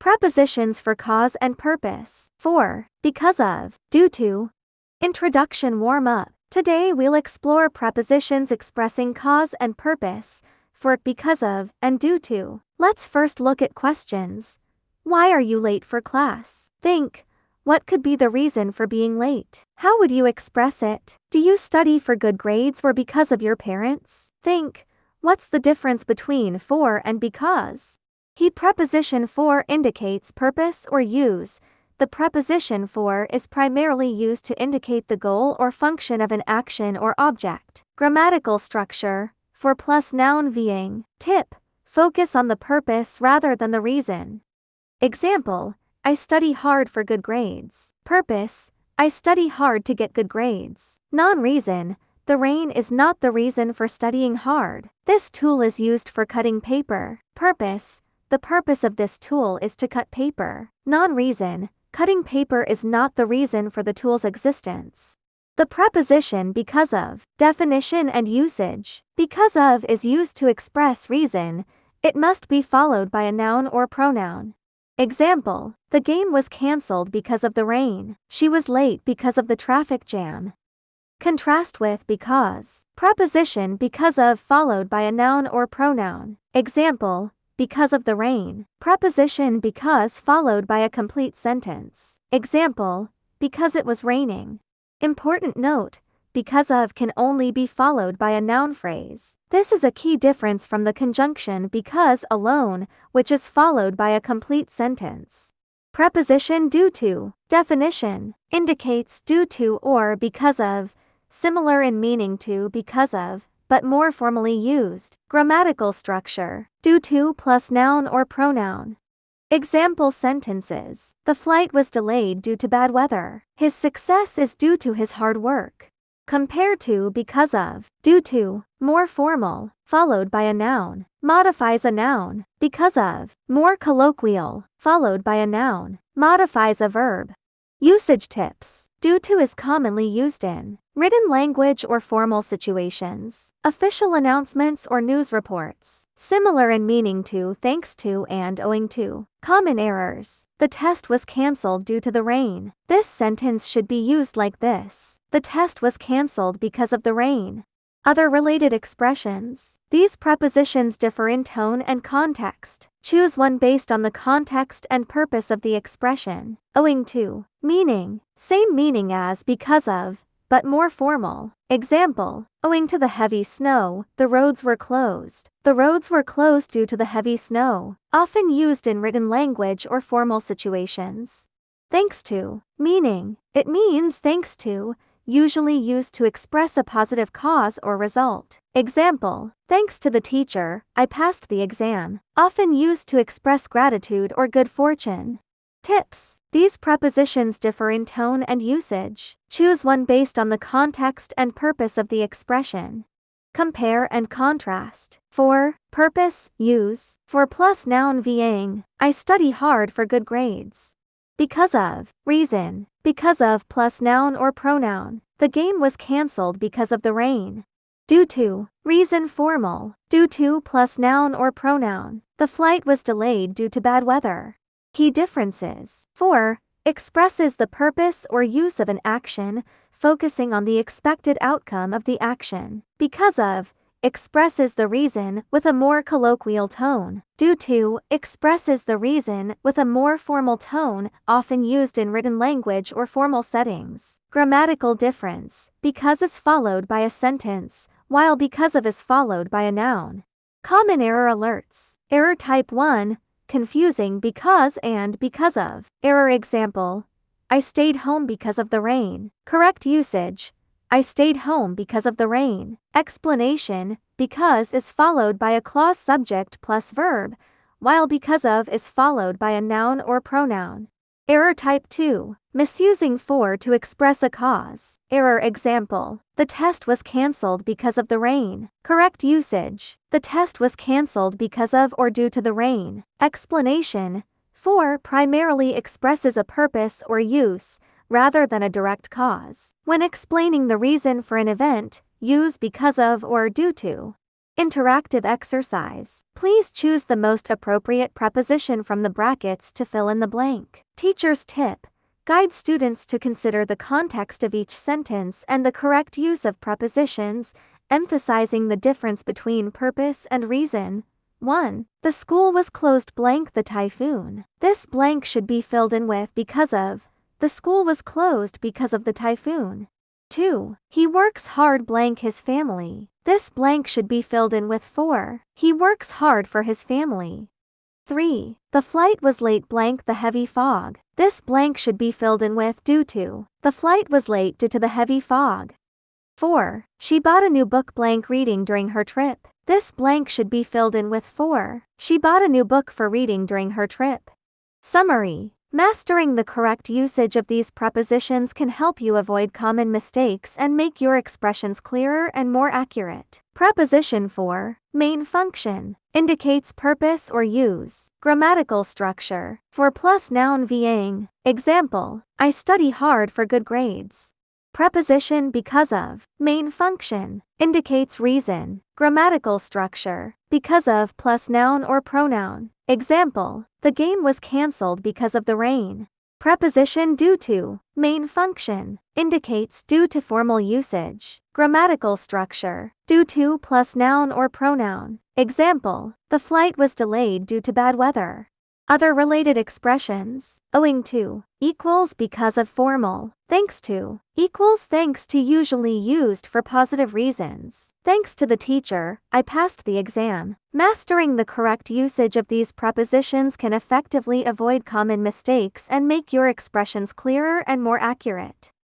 Prepositions for cause and purpose. For, because of, due to. Introduction warm-up. Today we'll explore prepositions expressing cause and purpose, for, because of, and due to. Let's first look at questions. Why are you late for class? Think. What could be the reason for being late? How would you express it? Do you study for good grades or because of your parents? Think. What's the difference between for and because? Preposition for indicates purpose or use. The preposition for is primarily used to indicate the goal or function of an action or object. Grammatical structure. For plus noun being. Tip. Focus on the purpose rather than the reason. Example. I study hard for good grades. Purpose. I study hard to get good grades. Non-reason. The rain is not the reason for studying hard. This tool is used for cutting paper. Purpose. The purpose of this tool is to cut paper. Non-reason. Cutting paper is not the reason for the tool's existence. The preposition because of. Definition and usage. Because of is used to express reason. It must be followed by a noun or pronoun. Example. The game was cancelled because of the rain. She was late because of the traffic jam. Contrast with because. Preposition because of followed by a noun or pronoun. Example. Because of the rain. Preposition because followed by a complete sentence. Example. Because it was raining. Important note. Because of can only be followed by a noun phrase. This is a key difference from the conjunction because alone, which is followed by a complete sentence. Preposition due to. Definition. Indicates due to or because of. Similar in meaning to because of, but more formally used. Grammatical structure. Due to plus noun or pronoun. Example sentences. The flight was delayed due to bad weather. His success is due to his hard work. Compare to because of. Due to. More formal, followed by a noun. Modifies a noun. Because of. More colloquial, followed by a noun. Modifies a verb. Usage tips. Due to is commonly used in written language or formal situations, official announcements or news reports. Similar in meaning to thanks to and owing to. Common errors. The test was cancelled due to the rain. This sentence should be used like this. The test was cancelled because of the rain. Other related expressions. These prepositions differ in tone and context. Choose one based on the context and purpose of the expression. Owing to. Meaning. Same meaning as because of, but more formal. Example. Owing to the heavy snow, the roads were closed. The roads were closed due to the heavy snow. Often used in written language or formal situations. Thanks to. Meaning. It means thanks to. Usually used to express a positive cause or result. Example. Thanks to the teacher, I passed the exam. Often used to express gratitude or good fortune. Tips. These prepositions differ in tone and usage. Choose one based on the context and purpose of the expression. Compare and contrast. For, purpose, use. For plus noun being. I study hard for good grades. Because of. Reason. Because of plus noun or pronoun. The game was cancelled because of the rain. Due to. Reason formal. Due to plus noun or pronoun. The flight was delayed due to bad weather. Key differences. For. Expresses the purpose or use of an action, focusing on the expected outcome of the action. Because of. Expresses the reason with a more colloquial tone. Due to. Expresses the reason with a more formal tone, often used in written language or formal settings. Grammatical difference. Because is followed by a sentence, while because of is followed by a noun. Common error alerts. Error type 1. Confusing because and because of. Error example. I stayed home because of the rain. Correct usage. I stayed home because of the rain. Explanation. Because is followed by a clause subject plus verb, while because of is followed by a noun or pronoun. Error type 2. Misusing for to express a cause. Error example. The test was cancelled because of the rain. Correct usage. The test was cancelled because of or due to the rain. Explanation. For primarily expresses a purpose or use, rather than a direct cause. When explaining the reason for an event, use because of or due to. Interactive exercise. Please choose the most appropriate preposition from the brackets to fill in the blank. Teacher's tip. Guide students to consider the context of each sentence and the correct use of prepositions, emphasizing the difference between purpose and reason. 1. The school was closed blank the typhoon. This blank should be filled in with because of. The school was closed because of the typhoon. 2. He works hard blank his family. This blank should be filled in with for. He works hard for his family. 3. The flight was late blank the heavy fog. This blank should be filled in with due to. The flight was late due to the heavy fog. 4. She bought a new book blank reading during her trip. This blank should be filled in with for. She bought a new book for reading during her trip. Summary. Mastering the correct usage of these prepositions can help you avoid common mistakes and make your expressions clearer and more accurate. Preposition for, main function, indicates purpose or use. Grammatical structure, for plus noun VAing. Example, I study hard for good grades. Preposition because of, main function, indicates reason. Grammatical structure, because of plus noun or pronoun. Example, the game was cancelled because of the rain. Preposition due to, main function, indicates due to formal usage. Grammatical structure, due to plus noun or pronoun. Example, the flight was delayed due to bad weather. Other related expressions, owing to, equals because of formal, thanks to, equals thanks to usually used for positive reasons. Thanks to the teacher, I passed the exam. Mastering the correct usage of these prepositions can effectively avoid common mistakes and make your expressions clearer and more accurate.